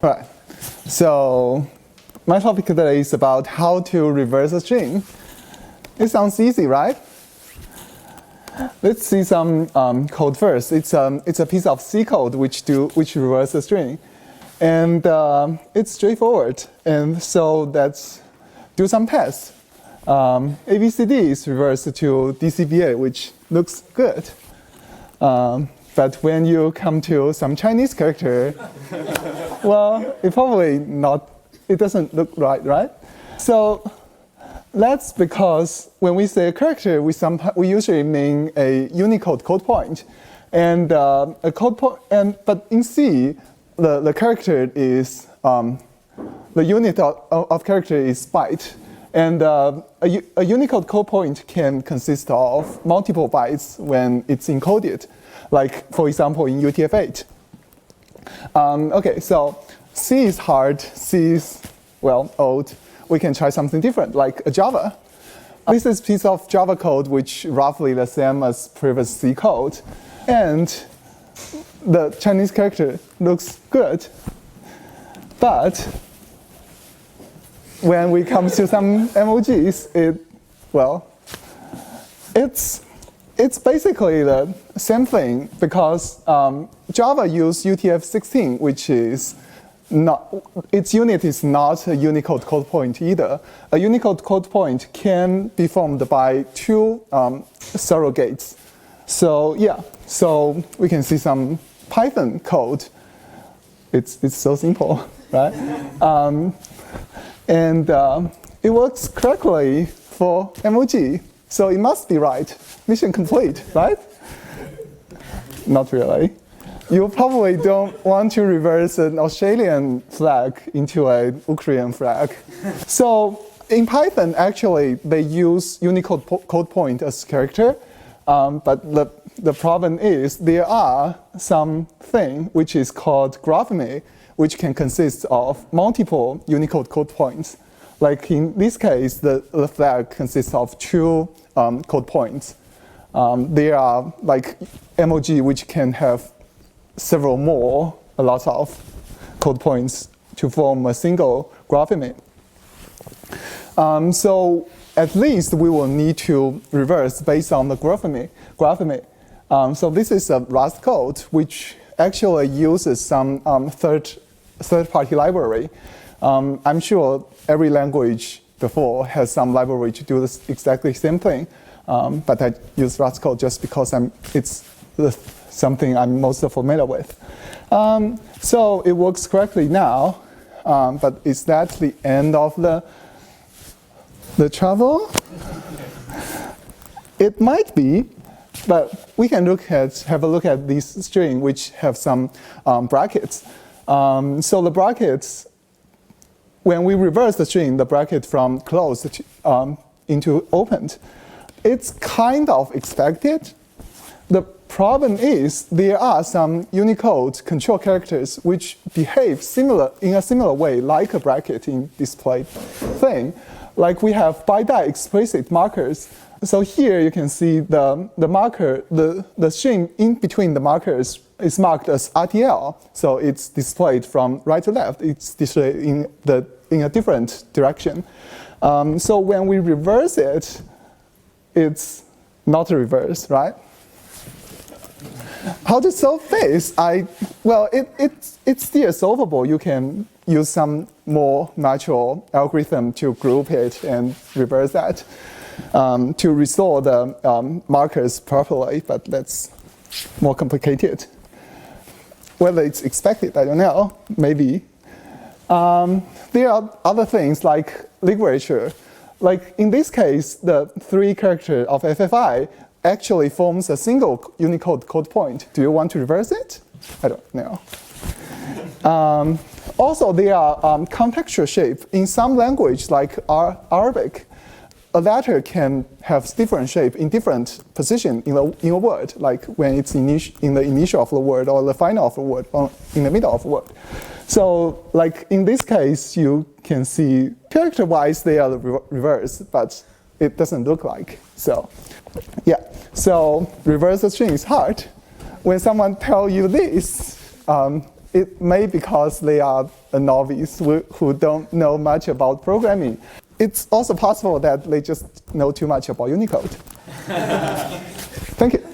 Right. So my topic today is about how to reverse a string. It sounds easy, right? Let's see some code first. It's a piece of C code which reverse a string, and it's straightforward. And so let's do some tests. ABCD is reversed to DCBA, which looks good. But when you come to some Chinese character, well, it doesn't look right? So that's because when we say a character, we usually mean a Unicode code point, and but in C, the character is the unit of character is byte, and a Unicode code point can consist of multiple bytes when it's encoded. Like, for example, in UTF-8. Okay, so C is hard, C is, well, old. We can try something different, like Java. This is a piece of Java code which roughly the same as previous C code. And the Chinese character looks good. But when we come to some emojis, it's basically the same thing, because Java uses UTF-16, which is its unit is not a Unicode code point either. A Unicode code point can be formed by two surrogates. So yeah, so we can see some Python code. It's so simple, right? And it works correctly for emoji. So it must be right. Mission complete, right? Not really. You probably don't want to reverse an Australian flag into an Ukrainian flag. So in Python, actually, they use Unicode code point as character. But the problem is there are something which is called grapheme, which can consist of multiple Unicode code points. Like in this case, the flag consists of two code points. There are like emoji which can have a lot of code points to form a single grapheme. So at least we will need to reverse based on the grapheme. So this is a Rust code which actually uses some third-party library. I'm sure every language before has some library to do this exactly same thing, but I use Rust code just because it's something I'm most familiar with. So it works correctly now, but is that the end of the trouble? It might be, but we can have a look at this string which have some brackets. So the brackets, when we reverse the string, the bracket from closed into opened, it's kind of expected. The problem is there are some Unicode control characters which behave in a similar way, like a bracket in display thing. Like we have BiDi explicit markers. So here you can see the marker, the string in between the markers is marked as RTL. So it's displayed from right to left. It's displayed in a different direction. So when we reverse it, it's not a reverse, right? How to solve this? It's still solvable. You can use some more natural algorithm to group it and reverse that to restore the markers properly, but that's more complicated. Whether it's expected, I don't know, maybe. There are other things like literature. Like in this case, the 3 character of FFI actually forms a single Unicode code point. Do you want to reverse it? I don't know. Also, there are contextual shape. In some language, like Arabic, a letter can have different shape in different position in a word, like when it's in the initial of the word or the final of the word or in the middle of the word. So like in this case, you can see character-wise they are the reverse, but it doesn't look like. So yeah, so reverse the string is hard. When someone tells you this, it may because they are a novice who don't know much about programming. It's also possible that they just know too much about Unicode. Thank you.